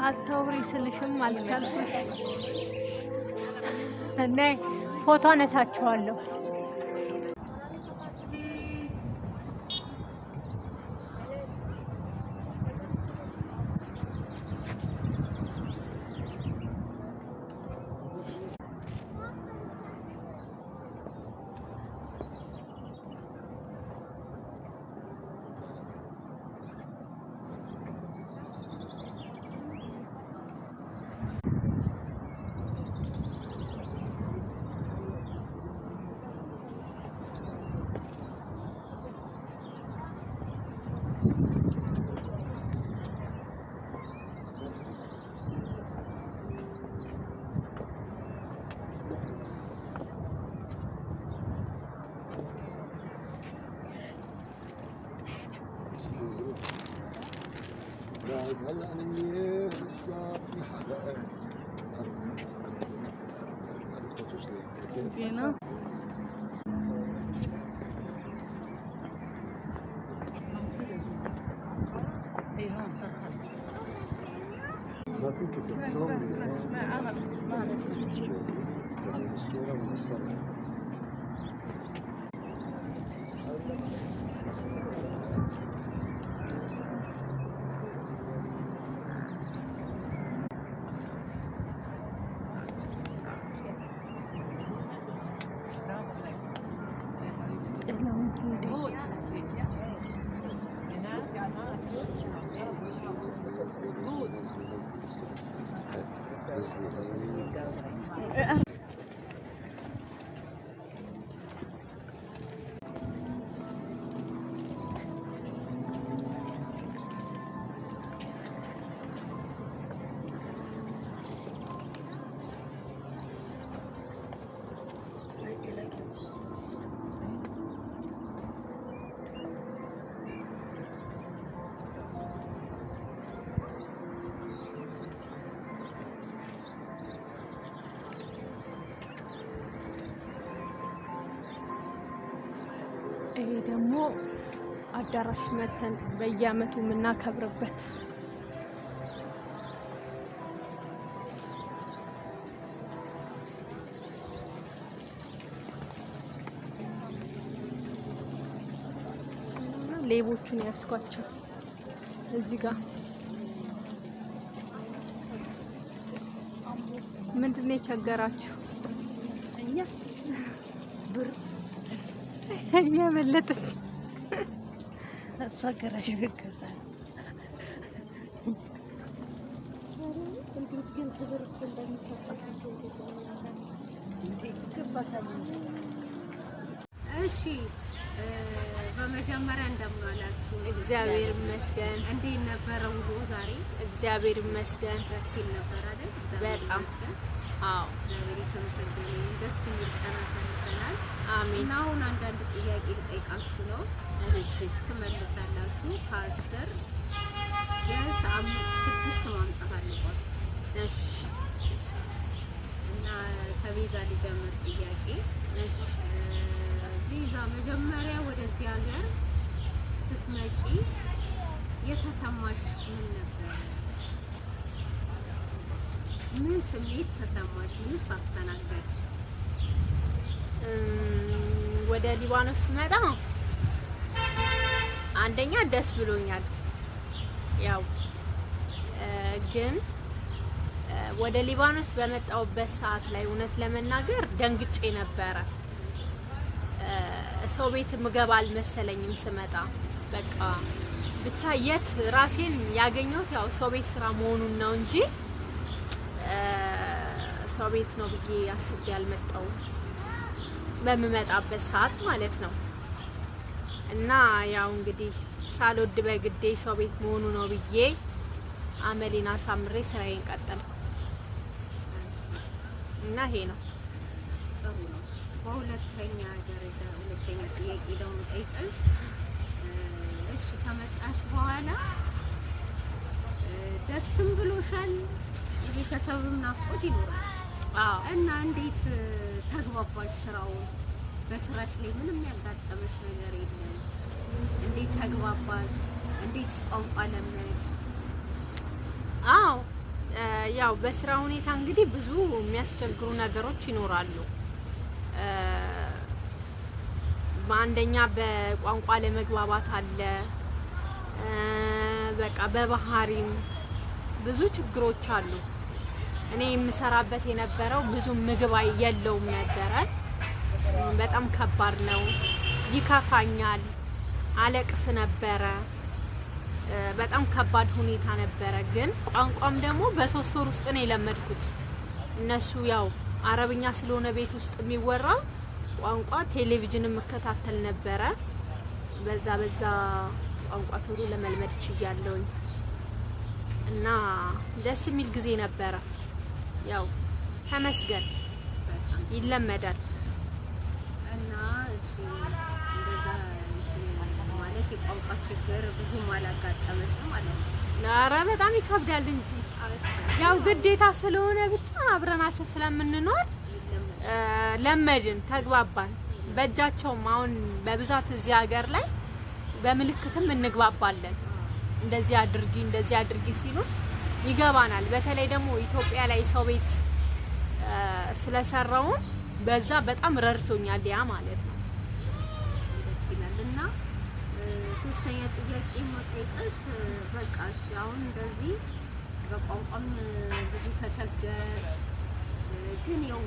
አታውሪ ስልሽም አልቻልኩሽ እና ፎቶ አነሳችኋለሁ هلا انا منيح لسه في حدا فينا ما فيك تصوري اسمع انا ما الصوره من الصوره ይሄ ደግሞ አዳራሽ መተን በየአመቱ የምናከብርበት ሌቦቹን ያስኳቸው እዚህ ጋር ምንድነው የቸገራችሁ? እኛ ብር ያመለጠች አሳገራሽ ገዛ እሺ በመጀመሪያ እንደምን አላችሁ? እግዚአብሔር ይመስገን። እንዴት ነበረ ውሎ ዛሬ? እግዚአብሔር ይመስገን። ደስ ይል ነበር አይደል? በጣም አዎ፣ እግዚአብሔር የተመሰገነ ይሁን። ደስ የሚል ቀን አሳልፈናል። አሜን። እና አሁን አንዳንድ ጥያቄ ልጠይቃችሁ ነው። እሺ ትመልሳላችሁ። ከ10 ቢያንስ 6 ማምጣት አለባችሁ። እሺ እና ከቤዛ ልጀምር ጥያቄ። እሺ ቤዛ መጀመሪያ ወደዚህ ሀገር ስትመጪ የተሰማሽ ምን ነበር? ምን ስሜት ተሰማሽ? ምንስ አስተናገድሽ? ወደ ሊባኖስ ስመጣ አንደኛ ደስ ብሎኛል። ያው ግን ወደ ሊባኖስ በመጣውበት ሰዓት ላይ እውነት ለመናገር ደንግጬ ነበረ። ሰው ቤት ምገባ አልመሰለኝም ስመጣ። በቃ ብቻ የት ራሴን ያገኘሁት ያው ሰው ቤት ስራ መሆኑን ነው እንጂ ሰው ቤት ነው ብዬ አስቤ አልመጣሁም በምመጣበት ሰዓት ማለት ነው። እና ያው እንግዲህ ሳልወድ በግዴ ሰው ቤት መሆኑ ነው ብዬ አመሌን አሳምሬ ስራዬን ቀጠልኩ እና ይሄ ነው። ጥሩ ነው። በሁለተኛ ደረጃ ሁለተኛ ጥያቄ ደግሞ ጠይቀሽ እሺ ከመጣሽ በኋላ ደስም ብሎሻል፣ የቤተሰብም ናፍቆት ይኖራል። እና እንዴት ተግባባሽ? ስራውን በስራሽ ላይ ምንም ያጋጠመሽ ነገር የለም? እንዴት ተግባባሽ? እንዴት ቋንቋ ለመድሽ? አዎ ያው በስራ ሁኔታ እንግዲህ ብዙ የሚያስቸግሩ ነገሮች ይኖራሉ። በአንደኛ በቋንቋ ለመግባባት አለ። በቃ በባህሪም ብዙ ችግሮች አሉ። እኔ የምሰራበት የነበረው ብዙ ምግብ የለውም ነበረ። በጣም ከባድ ነው። ይከፋኛል፣ አለቅስ ነበረ። በጣም ከባድ ሁኔታ ነበረ። ግን ቋንቋም ደግሞ በ3 ወር ውስጥ ነው የለመድኩት። እነሱ ያው አረብኛ ስለሆነ ቤት ውስጥ የሚወራው ቋንቋ ቴሌቪዥን መከታተል ነበረ። በዛ ቋንቋ ቶሎ ለመልመድ ችያለሁኝ እና ደስ የሚል ጊዜ ነበረ። ያው ተመስገን ይለመዳል። እና እሺ እንደዛ ማለት የቋንቋ ችግር ብዙም አላጋጠመሽም ማለት ነው? ኧረ በጣም ይከብዳል እንጂ ያው ግዴታ ስለሆነ ብቻ አብረናቸው ስለምንኖር ለመድን፣ ተግባባን። በእጃቸውም አሁን በብዛት እዚህ ሀገር ላይ በምልክትም እንግባባለን። እንደዚህ አድርጊ ሲሉ ይገባናል። በተለይ ደግሞ ኢትዮጵያ ላይ ሰው ቤት ስለሰራው በዛ በጣም ረድቶኛል ያ ማለት ነው። ደስ ይላል። እና ሶስተኛ ጥያቄ መጠየቅሽ በቃ እሺ አሁን እንደዚህ በቋንቋም ብዙ ተቸገር፣ ግን ያው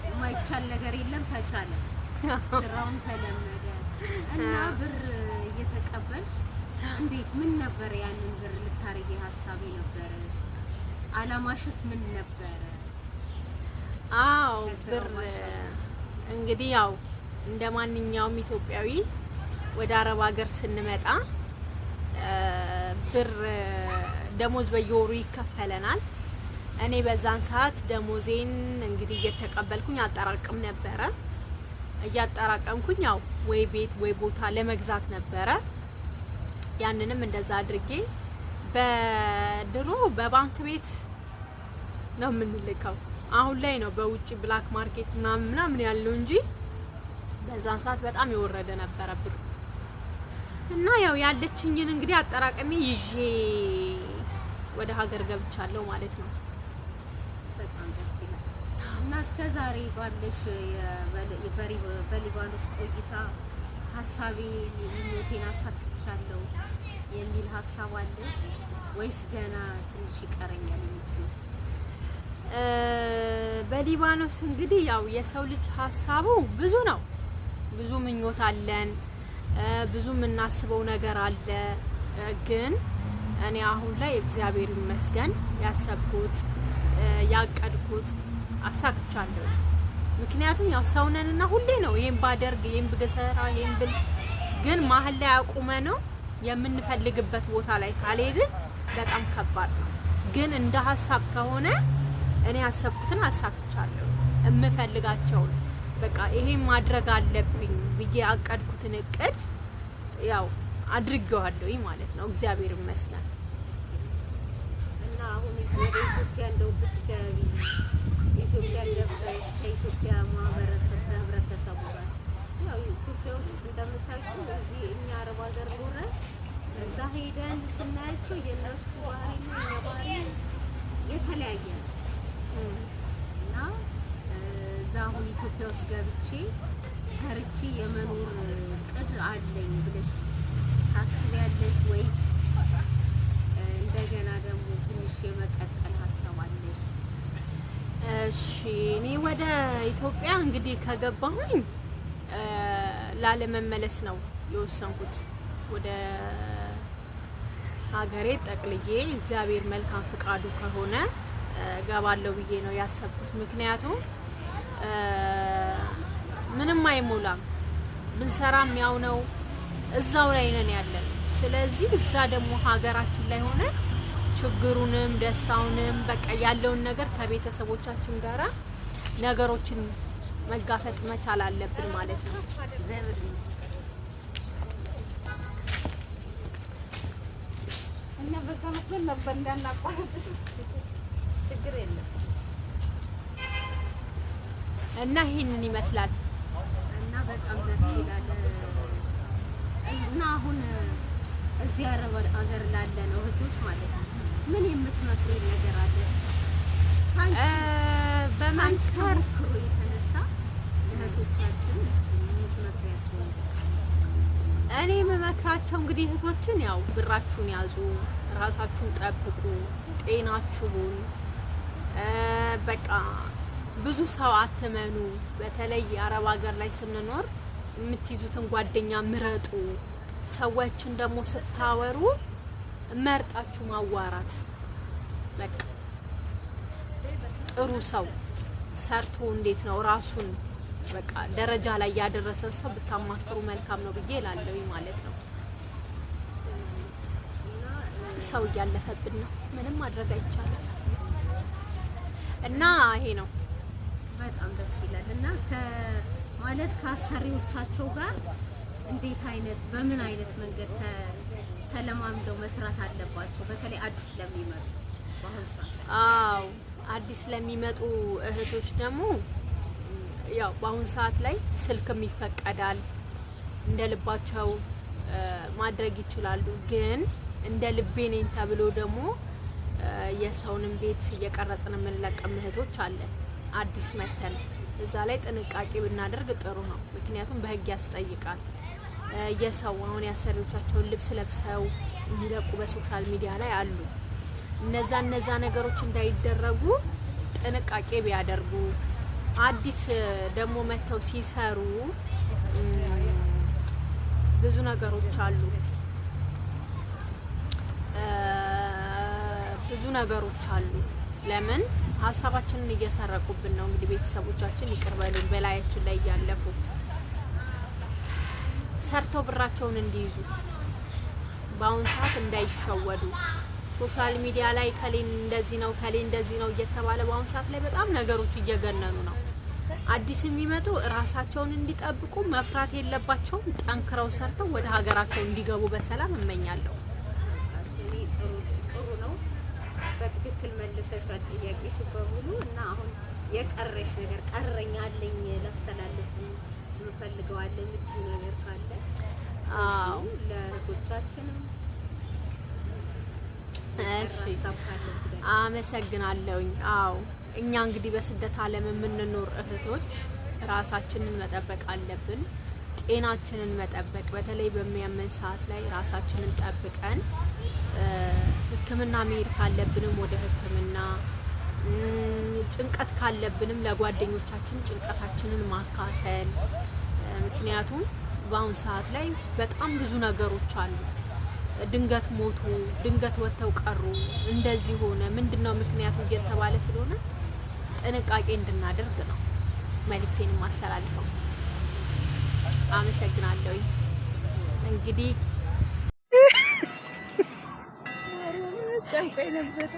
የማይቻል ነገር የለም፣ ተቻለ፣ ስራውን ተለመደ እና ብር እየተቀበልሽ እንዴት ምን ነበር ያንን ብር ልታረጊ ሀሳብ ነበር? አላማሽስ ምን ነበር? አዎ ብር እንግዲህ ያው እንደ ማንኛውም ኢትዮጵያዊ ወደ አረብ ሀገር ስንመጣ ብር ደሞዝ በየወሩ ይከፈለናል። እኔ በዛን ሰዓት ደሞዜን እንግዲህ እየተቀበልኩኝ አጠራቅም ነበረ። እያጠራቀምኩኝ ያው ወይ ቤት ወይ ቦታ ለመግዛት ነበረ። ያንንም እንደዛ አድርጌ በድሮ በባንክ ቤት ነው የምንልከው። አሁን ላይ ነው በውጪ ብላክ ማርኬት ምናምን ያለው እንጂ በዛን ሰዓት በጣም የወረደ ነበረ ብሩ። እና ያው ያለችኝን እንግዲህ አጠራቀሚ ይዤ ወደ ሀገር ገብቻለሁ ማለት ነው። በጣም ደስ ይላል። እና እስከ ዛሬ ባለሽ በሊባኖስ ቆይታ ሀሳቤ ምኞቴን አሳክቻለሁ የሚል ሀሳብ አለ ወይስ ገና ትንሽ ይቀረኛል የምትይው? በሊባኖስ እንግዲህ ያው የሰው ልጅ ሀሳቡ ብዙ ነው። ብዙ ምኞት አለን፣ ብዙ የምናስበው ነገር አለ። ግን እኔ አሁን ላይ እግዚአብሔር ይመስገን ያሰብኩት ያቀድኩት አሳክቻለሁ። ምክንያቱም ያው ሰው ነንና ሁሌ ነው ይሄን ባደርግ ይሄን ብገሰራ ይሄን ብል፣ ግን መሀል ላይ አቁመ ነው የምንፈልግበት ቦታ ላይ ካልሄድን በጣም ከባድ ነው። ግን እንደ ሀሳብ ከሆነ እኔ ያሰብኩትን አሳክቻለሁ። የምፈልጋቸውን በቃ ይሄን ማድረግ አለብኝ ብዬ ያቀድኩትን እቅድ ያው አድርጌዋለሁ ማለት ነው። እግዚአብሔር ይመስገን። እና አሁን ወደ ኢትዮጵያ እንደው ብትገቢ ኢትዮጵያ ገብተሽ ከኢትዮጵያ ማህበረሰብ ከህብረተሰቡ ጋር ያው ኢትዮጵያ ውስጥ እንደምታውቂው እዚህ እኛ አረብ ሀገር ኖረን እዛ ሄደን ስናያቸው የነሱ ባህሪና የኛ ባህሪ የተለያየ ነው እና እዛ አሁን ኢትዮጵያ ውስጥ ገብቼ ሰርቼ የመኖር እቅድ አለኝ ብለሽ ታስቢያለሽ ወይስ እንደገና ደግሞ ትንሽ የመቀጠል ሀሳብ አለሽ? እሺ እኔ ወደ ኢትዮጵያ እንግዲህ ከገባሁኝ ላለመመለስ ነው የወሰንኩት። ወደ ሀገሬ ጠቅልዬ እግዚአብሔር መልካም ፍቃዱ ከሆነ ገባለሁ ብዬ ነው ያሰብኩት። ምክንያቱም ምንም አይሞላም፣ ብንሰራም ያው ነው፣ እዛው ላይ ነን ያለን። ስለዚህ እዛ ደግሞ ሀገራችን ላይ ሆነ ችግሩንም ደስታውንም በቃ ያለውን ነገር ከቤተሰቦቻችን ጋራ ነገሮችን መጋፈጥ መቻል አለብን ማለት ነው። እና በዛ መስሎን ነበር እንዳናቋርጥሽ ችግር የለም እና ይሄንን ይመስላል እና በጣም ደስ ይላል እና አሁን እዚህ አረብ ሀገር ላለ ነው እህቶች ማለት ነው ምን የምትመክሩኝ ነገር አለ በመንከር የተነሳ እህቶቻችን የምትመክሪያቸው እኔ የምመክራቸው እንግዲህ እህቶችን ያው ብራችሁን ያዙ ራሳችሁን ጠብቁ ጤናችሁን በቃ ብዙ ሰው አትመኑ በተለይ አረብ ሀገር ላይ ስንኖር የምትይዙትን ጓደኛ ምረጡ ሰዎችን ደግሞ ስታወሩ መርጣችሁ ማዋራት በቃ ጥሩ ሰው ሰርቶ እንዴት ነው ራሱን በቃ ደረጃ ላይ ያደረሰ ሰው ብታማክሩ መልካም ነው ብዬ እላለሁ ማለት ነው ሰው ያለፈብን ነው ምንም ማድረግ አይቻልም እና ይሄ ነው በጣም ደስ ይላል እና ማለት ከአሰሪዎቻቸው ጋር እንዴት አይነት በምን አይነት መንገድ ተለማምደው መስራት አለባቸው በተለይ አዲስ ለሚመጡ አዎ አዲስ ለሚመጡ እህቶች ደግሞ ያው በአሁን ሰዓት ላይ ስልክም ይፈቀዳል እንደልባቸው ማድረግ ይችላሉ ግን እንደ ልቤ ነኝ ተብሎ ደግሞ የሰውንም ቤት እየቀረጽን የምንለቀም እህቶች አለ አዲስ መተን እዛ ላይ ጥንቃቄ ብናደርግ ጥሩ ነው ምክንያቱም በህግ ያስጠይቃል የሰው አሁን ያሰሪዎቻቸውን ልብስ ለብሰው የሚለቁ በሶሻል ሚዲያ ላይ አሉ እነዛ ነገሮች እንዳይደረጉ ጥንቃቄ ቢያደርጉ አዲስ ደግሞ መተው ሲሰሩ ብዙ ነገሮች አሉ ለምን ሀሳባችንን እየሰረቁብን ነው እንግዲህ ቤተሰቦቻችን ይቅርበሉን በላያችን ላይ ያለፉ ሰርተው ብራቸውን እንዲይዙ በአሁን ሰዓት እንዳይሸወዱ ሶሻል ሚዲያ ላይ ከሌን እንደዚህ ነው እየተባለ በአሁን ሰዓት ላይ በጣም ነገሮች እየገነኑ ነው አዲስ የሚመጡ ራሳቸውን እንዲጠብቁ መፍራት የለባቸውም ጠንክረው ሰርተው ወደ ሀገራቸው እንዲገቡ በሰላም እመኛለሁ ጥሩ ነው በትክክል መልሰሻል ጥያቄሽ በሙሉ እና አሁን የቀረሽ ነገር ቀረኛለኝ ላስተላልፍ የምፈልገው አለ የምትዩ ነገር ካለ አዎ ለእህቶቻችንም እሺ አመሰግናለሁኝ አዎ እኛ እንግዲህ በስደት ዓለም የምንኖር እህቶች ራሳችንን መጠበቅ አለብን ጤናችንን መጠበቅ በተለይ በሚያመን ሰዓት ላይ ራሳችንን ጠብቀን ህክምና መሄድ ካለብንም ወደ ህክምና ጭንቀት ካለብንም ለጓደኞቻችን ጭንቀታችንን ማካፈል ምክንያቱም በአሁን ሰዓት ላይ በጣም ብዙ ነገሮች አሉ ድንገት ሞቱ ድንገት ወተው ቀሩ እንደዚህ ሆነ ምንድነው ምክንያቱ እየተባለ ስለሆነ ጥንቃቄ እንድናደርግ ነው መልእክቴን ማስተላልፈው አመሰግናለሁ እንግዲህ ጫንቀኝ ነበር